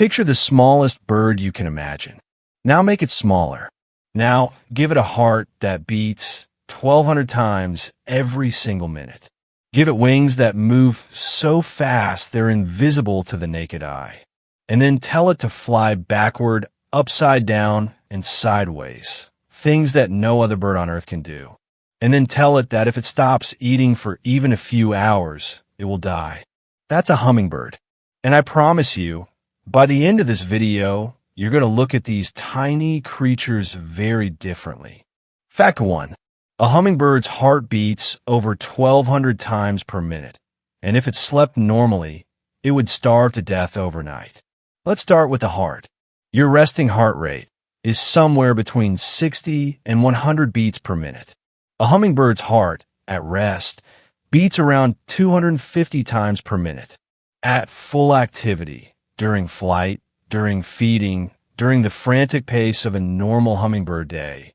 Picture the smallest bird you can imagine. Now make it smaller. Now give it a heart that beats 1,200 times every single minute. Give it wings that move so fast they're invisible to the naked eye. And then tell it to fly backward, upside down, and sideways, things that no other bird on Earth can do. And then tell it that if it stops eating for even a few hours, it will die. That's a hummingbird. And I promise you, by the end of this video, you're going to look at these tiny creatures very differently. Fact 1. A hummingbird's heart beats over 1,200 times per minute, and if it slept normally, it would starve to death overnight. Let's start with the heart. Your resting heart rate is somewhere between 60 and 100 beats per minute. A hummingbird's heart, at rest, beats around 250 times per minute. At full activity, during flight, during feeding, during the frantic pace of a normal hummingbird day,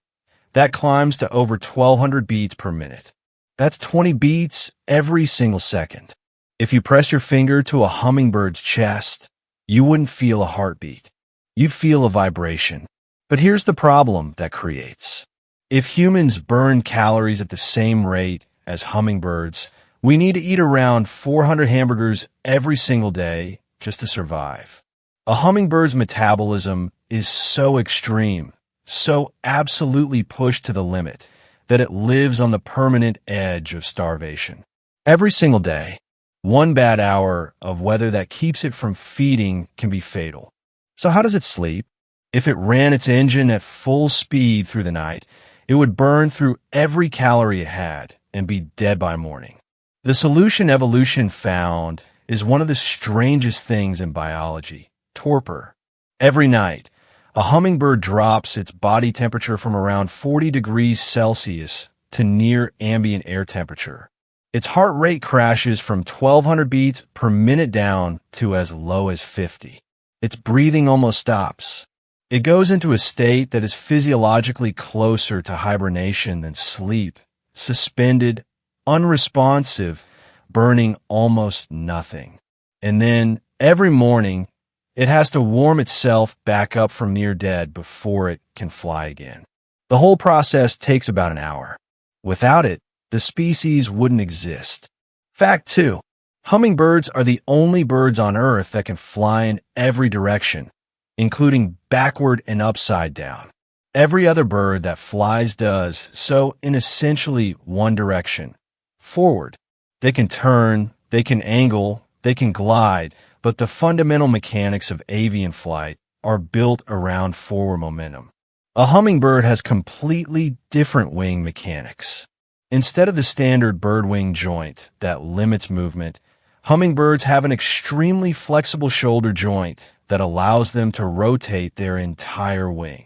that climbs to over 1,200 beats per minute. That's 20 beats every single second. If you press your finger to a hummingbird's chest, you wouldn't feel a heartbeat. You'd feel a vibration. But here's the problem that creates. If humans burn calories at the same rate as hummingbirds, we need to eat around 400 hamburgers every single day just to survive. A hummingbird's metabolism is so extreme, so absolutely pushed to the limit, that it lives on the permanent edge of starvation. Every single day, one bad hour of weather that keeps it from feeding can be fatal. So how does it sleep? If it ran its engine at full speed through the night, it would burn through every calorie it had and be dead by morning. The solution evolution found is one of the strangest things in biology: torpor. Every night, a hummingbird drops its body temperature from around 40 degrees Celsius to near ambient air temperature. Its heart rate crashes from 1,200 beats per minute down to as low as 50. Its breathing almost stops. It goes into a state that is physiologically closer to hibernation than sleep, suspended, unresponsive, burning almost nothing. And then, every morning, it has to warm itself back up from near dead before it can fly again. The whole process takes about an hour. Without it, the species wouldn't exist. Fact 2. Hummingbirds are the only birds on Earth that can fly in every direction, including backward and upside down. Every other bird that flies does so in essentially one direction: forward. They can turn, they can angle, they can glide, but the fundamental mechanics of avian flight are built around forward momentum. A hummingbird has completely different wing mechanics. Instead of the standard bird wing joint that limits movement, hummingbirds have an extremely flexible shoulder joint that allows them to rotate their entire wing.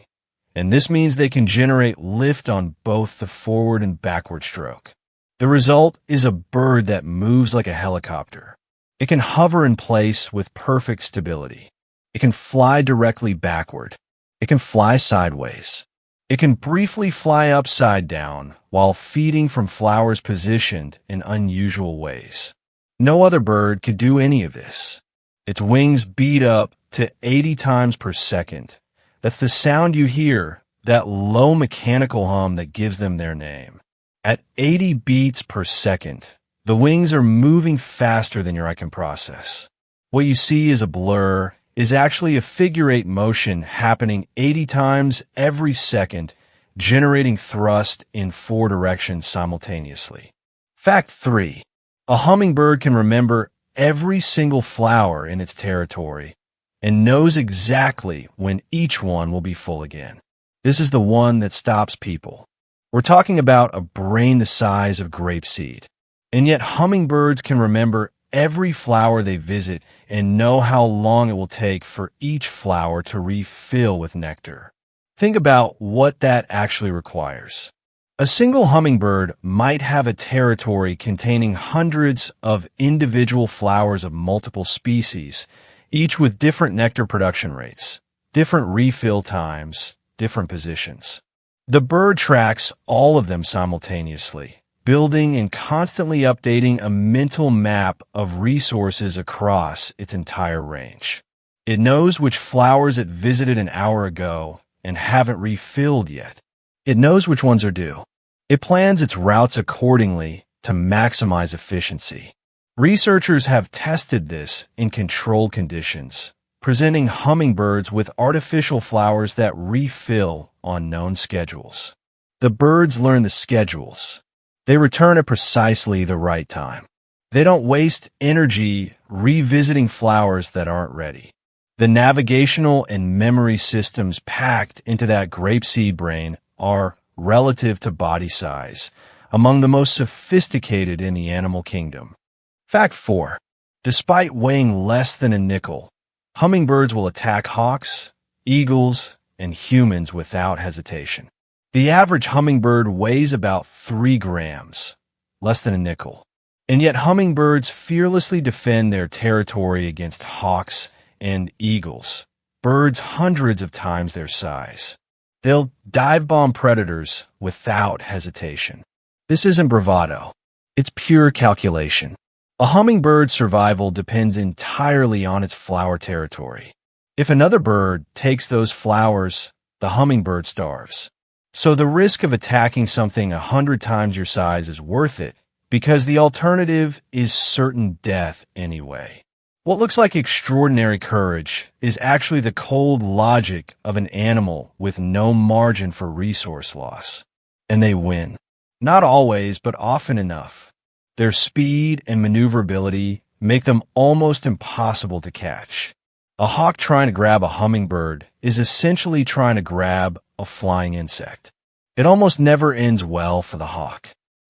And this means they can generate lift on both the forward and backward stroke. The result is a bird that moves like a helicopter. It can hover in place with perfect stability. It can fly directly backward. It can fly sideways. It can briefly fly upside down while feeding from flowers positioned in unusual ways. No other bird could do any of this. Its wings beat up to 80 times per second. That's the sound you hear, that low mechanical hum that gives them their name. At 80 beats per second, the wings are moving faster than your eye can process. What you see as a blur is actually a figure-8 motion happening 80 times every second, generating thrust in 4 directions simultaneously. Fact 3. A hummingbird can remember every single flower in its territory and knows exactly when each one will be full again. This is the one that stops people. We're talking about a brain the size of grapeseed. And yet hummingbirds can remember every flower they visit and know how long it will take for each flower to refill with nectar. Think about what that actually requires. A single hummingbird might have a territory containing hundreds of individual flowers of multiple species, each with different nectar production rates, different refill times, different positions. The bird tracks all of them simultaneously, building and constantly updating a mental map of resources across its entire range. It knows which flowers it visited an hour ago and haven't refilled yet. It knows which ones are due. It plans its routes accordingly to maximize efficiency. Researchers have tested this in controlled conditions, presenting hummingbirds with artificial flowers that refill on known schedules. The birds learn the schedules. They return at precisely the right time. They don't waste energy revisiting flowers that aren't ready. The navigational and memory systems packed into that grapeseed brain are, relative to body size, among the most sophisticated in the animal kingdom. Fact 4. Despite weighing less than a nickel, hummingbirds will attack hawks, eagles, and humans without hesitation. The average hummingbird weighs about 3 grams, less than a nickel. And yet hummingbirds fearlessly defend their territory against hawks and eagles, birds hundreds of times their size. They'll dive bomb predators without hesitation. This isn't bravado. It's pure calculation. A hummingbird's survival depends entirely on its flower territory. If another bird takes those flowers, the hummingbird starves. So the risk of attacking something 100 times your size is worth it, because the alternative is certain death anyway. What looks like extraordinary courage is actually the cold logic of an animal with no margin for resource loss. And they win. Not always, but often enough. Their speed and maneuverability make them almost impossible to catch. A hawk trying to grab a hummingbird is essentially trying to grab a flying insect. It almost never ends well for the hawk.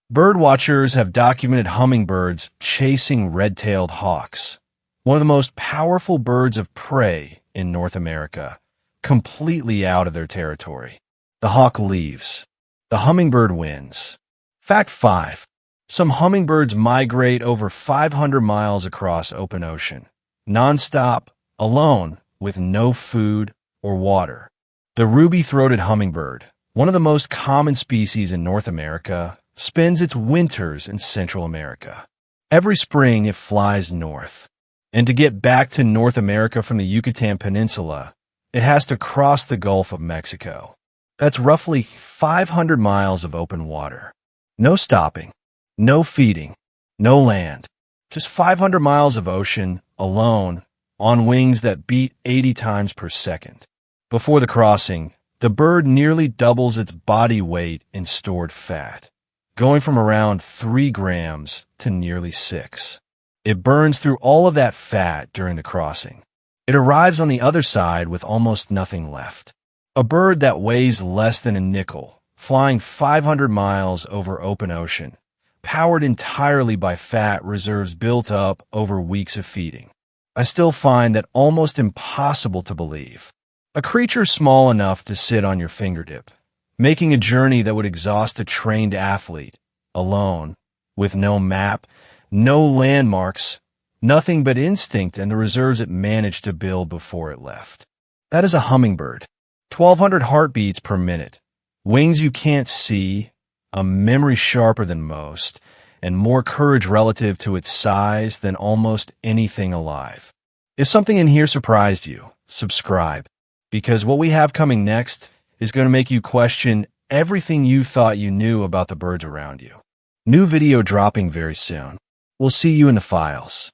Bird watchers have documented hummingbirds chasing red-tailed hawks, one of the most powerful birds of prey in North America, completely out of their territory. The hawk leaves. The hummingbird wins. Fact 5. Some hummingbirds migrate over 500 miles across open ocean, nonstop, alone, with no food or water. The ruby-throated hummingbird, one of the most common species in North America, spends its winters in Central America. Every spring it flies north. And to get back to North America from the Yucatan Peninsula, it has to cross the Gulf of Mexico. That's roughly 500 miles of open water. No stopping, no feeding, no land. Just 500 miles of ocean, alone, on wings that beat 80 times per second. Before the crossing, the bird nearly doubles its body weight in stored fat, going from around 3 grams to nearly 6. It burns through all of that fat during the crossing. It arrives on the other side with almost nothing left. A bird that weighs less than a nickel, flying 500 miles over open ocean, powered entirely by fat reserves built up over weeks of feeding. I still find that almost impossible to believe. A creature small enough to sit on your fingertip, making a journey that would exhaust a trained athlete, alone, with no map, no landmarks, nothing but instinct and the reserves it managed to build before it left. That is a hummingbird. 1,200 heartbeats per minute, wings you can't see, a memory sharper than most, and more courage relative to its size than almost anything alive. If something in here surprised you, subscribe, because what we have coming next is going to make you question everything you thought you knew about the birds around you. New video dropping very soon. We'll see you in the files.